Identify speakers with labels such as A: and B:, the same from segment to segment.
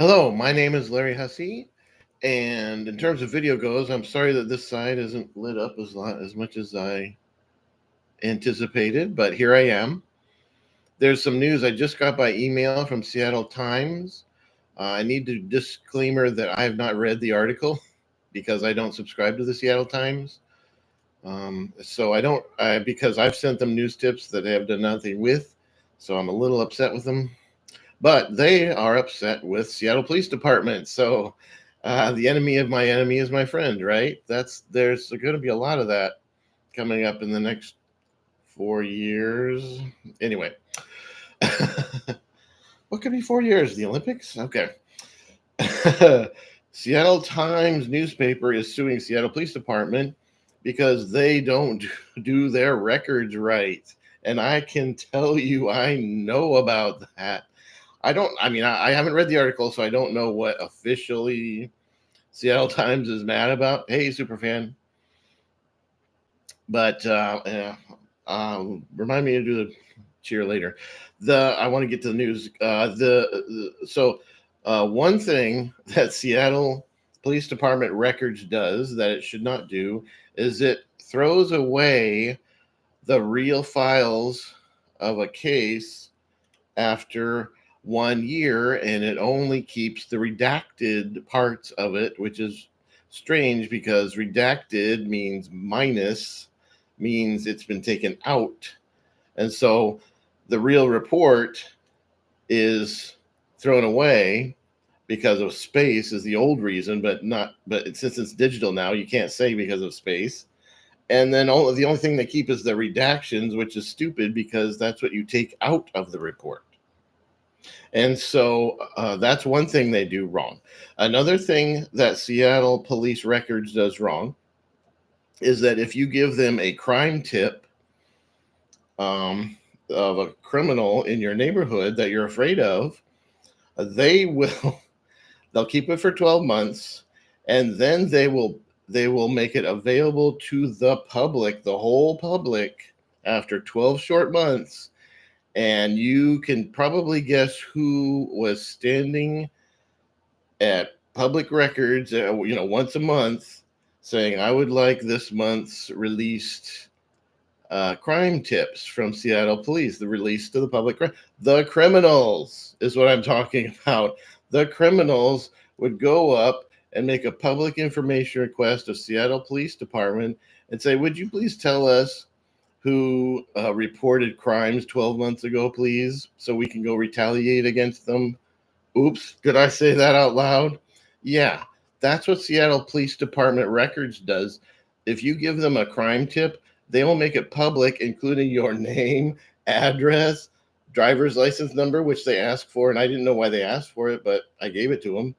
A: Hello, my name is Larry Hussey, and in terms of video goes, I'm sorry that this side isn't lit up as much as I anticipated, but here I am. There's some news I just got by email from Seattle Times. I need to disclaimer that I have not read the article because I don't subscribe to the Seattle Times. So I don't, because I've sent them news tips that they have done nothing with, so I'm a little upset with them. But they are upset with Seattle Police Department. So the enemy of my enemy is my friend, right? There's going to be a lot of that coming up in the next 4 years. Anyway, what could be 4 years? The Olympics? Okay. Seattle Times newspaper is suing Seattle Police Department because they don't do their records right. And I can tell you, I know about that. I haven't read the article, so I don't know what officially Seattle Times is mad about. Hey, superfan. But remind me to do the cheer later. I want to get to the news. One thing that Seattle Police Department records does that it should not do is it throws away the real files of a case after 1 year, and it only keeps the redacted parts of it, which is strange because redacted means it's been taken out. And so the real report is thrown away because of space is the old reason, but since it's digital now, you can't say because of space. And then the only thing they keep is the redactions, which is stupid because that's what you take out of the report. And so that's one thing they do wrong. Another thing that Seattle Police Records does wrong is that if you give them a crime tip of a criminal in your neighborhood that you're afraid of, they'll keep it for 12 months, and then they will make it available to the public, the whole public, after 12 short months. And you can probably guess who was standing at public records, once a month, saying, "I would like this month's released crime tips from Seattle Police, the release to the public." The criminals is what I'm talking about. The criminals would go up and make a public information request of Seattle Police Department and say, "Would you please tell us who reported crimes 12 months ago, please, so we can go retaliate against them?" Oops, did I say that out loud? Yeah, that's what Seattle Police Department records does. If you give them a crime tip, they will make it public, including your name, address, driver's license number, which they asked for, and I didn't know why they asked for it, but I gave it to them.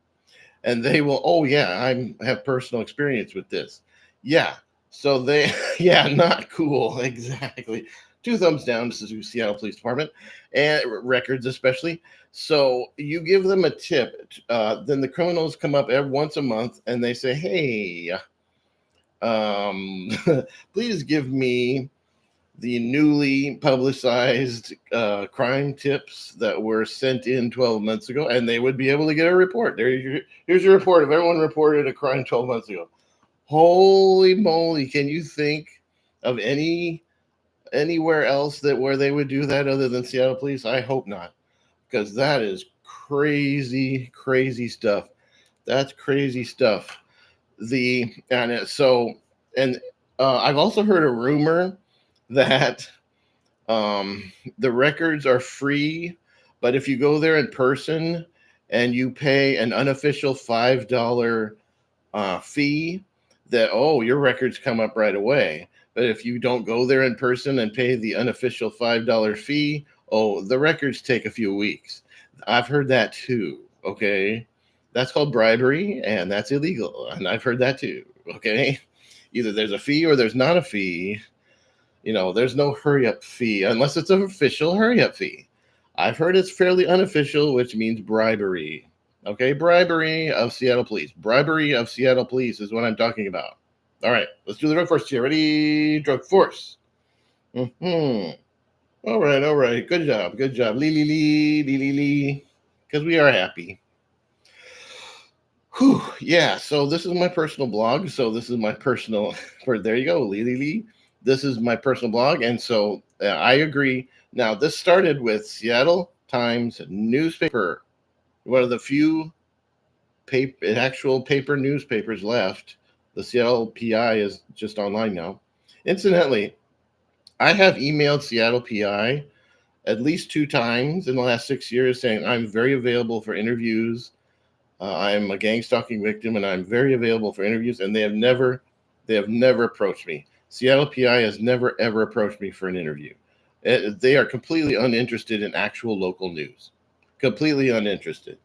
A: And they will, "Oh yeah, I have personal experience with this." Yeah, so they, yeah, not cool, exactly. Two thumbs down to Seattle Police Department and records, especially. So you give them a tip, then the criminals come up once a month and they say, "Hey, please give me the newly publicized crime tips that were sent in 12 months ago," and they would be able to get a report. Here's your report of everyone reported a crime 12 months ago. Holy moly! Can you think of anywhere else where they would do that other than Seattle Police? I hope not, because that is crazy, crazy stuff. That's crazy stuff. I've also heard a rumor that the records are free, but if you go there in person and you pay an unofficial $5 fee, your records come up right away. But if you don't go there in person and pay the unofficial $5 fee, the records take a few weeks. I've heard that too. Okay, that's called bribery, and that's illegal. And I've heard that too. Okay, either there's a fee or there's not a fee. There's no hurry up fee unless it's an official hurry up fee. I've heard it's fairly unofficial, which means bribery. Okay, bribery of Seattle Police. Bribery of Seattle Police is what I'm talking about. All right, let's do the drug force here. Ready? Drug force. Mm-hmm. All right. Good job. Lee. Because we are happy. Whew, yeah, so this is my personal blog. So this is my personal, there you go, Lee Lee Lee. This is my personal blog. And so I agree. Now, this started with Seattle Times newspaper, one of the few actual paper newspapers left. The Seattle PI is just online now. Incidentally, I have emailed Seattle PI at least 2 times in the last 6 years saying I'm very available for interviews. I'm a gang stalking victim, and I'm very available for interviews. And they have never approached me. Seattle PI has never ever approached me for an interview. They are completely uninterested in actual local news. Completely uninterested.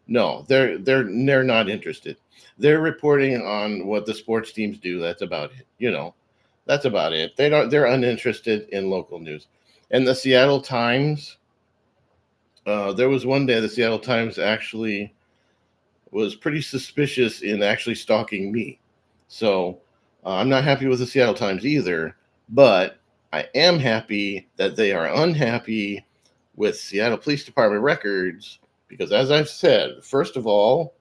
A: No, they're not interested. They're reporting on what the sports teams do. That's about it. That's about it. They're uninterested in local news. And the Seattle Times, there was one day the Seattle Times actually was pretty suspicious in actually stalking me. So I'm not happy with the Seattle Times either, but I am happy that they are unhappy with Seattle Police Department records because, as I've said, first of all,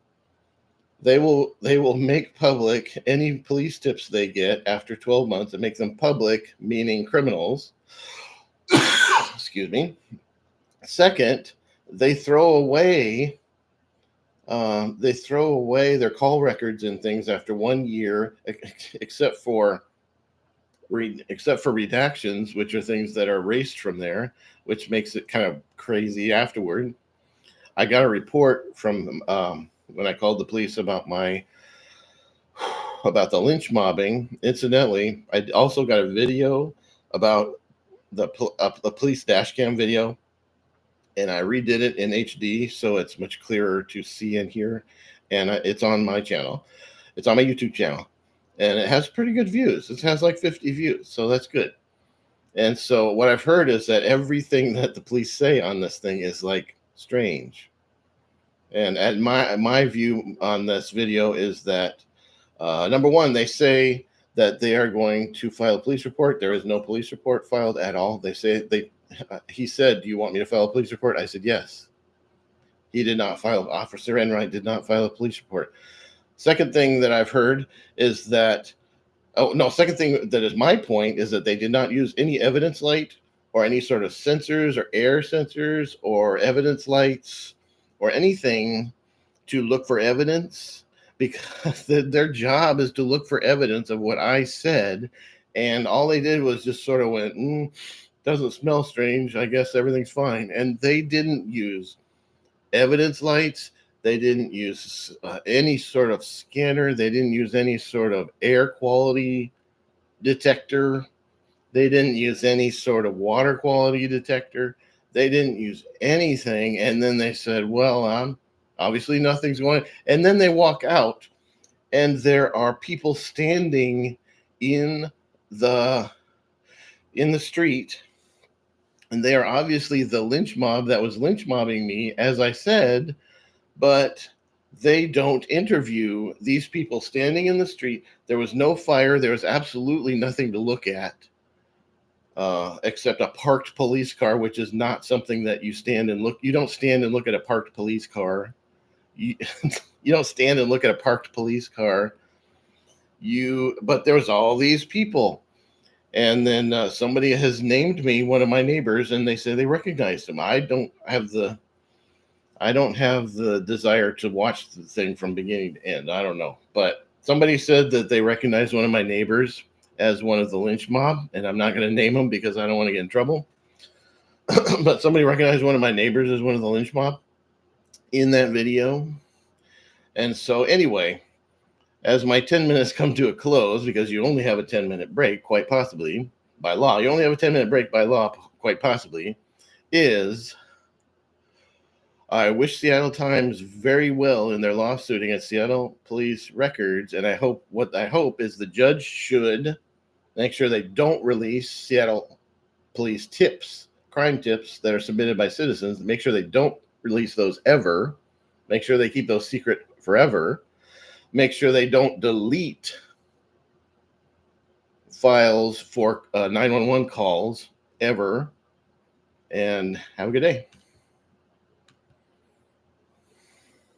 A: they will make public any police tips they get after 12 months and make them public, meaning criminals. Excuse me. Second, they throw away their call records and things after 1 year, except for redactions, which are things that are erased from there, which makes it kind of crazy afterward. I got a report from when I called the police about the lynch mobbing. Incidentally, I also got a video about the police dash cam video, and I redid it in HD so it's much clearer to see and hear. And it's on my channel. It's on my YouTube channel, and it has pretty good views. It has like 50 views, so that's good. And so what I've heard is that everything that the police say on this thing is like strange. And at my view on this video is that number one, they say that they are going to file a police report. There is no police report filed at all. He said, "Do you want me to file a police report?" I said, "Yes." He did not file. Officer Enright did not file a police report. Second thing that I've heard is that, second thing that is my point is that they did not use any evidence light or any sort of sensors or air sensors or evidence lights or anything to look for evidence, because their job is to look for evidence of what I said. And all they did was just sort of went, doesn't smell strange. I guess everything's fine. And they didn't use evidence lights. They didn't use any sort of scanner. They didn't use any sort of air quality detector. They didn't use any sort of water quality detector. They didn't use anything. And then they said, well, obviously nothing's going. And then they walk out, and there are people standing in the street, and they are obviously the lynch mob that was lynch mobbing me, as I said, but they don't interview these people standing in the street. There was no fire. There was absolutely nothing to look at. Except a parked police car, which is not something that you stand and look. You don't stand and look at a parked police car. You, you don't stand and look at a parked police car. But there was all these people, and then somebody has named me one of my neighbors, and they say they recognized him. I don't have the desire to watch the thing from beginning to end. I don't know, but somebody said that they recognized one of my neighbors as one of the lynch mob, and I'm not going to name them because I don't want to get in trouble. But somebody recognized one of my neighbors as one of the lynch mob in that video. And so anyway, as my 10 minutes come to a close, because you only have a 10-minute break, quite possibly, by law, you only have a 10-minute break by law, quite possibly, is I wish Seattle Times very well in their lawsuit against Seattle police records, and I hope is the judge should make sure they don't release Seattle police crime tips that are submitted by citizens. Make sure they don't release those ever. Make sure they keep those secret forever. Make sure they don't delete files for 911 calls ever. And have a good day.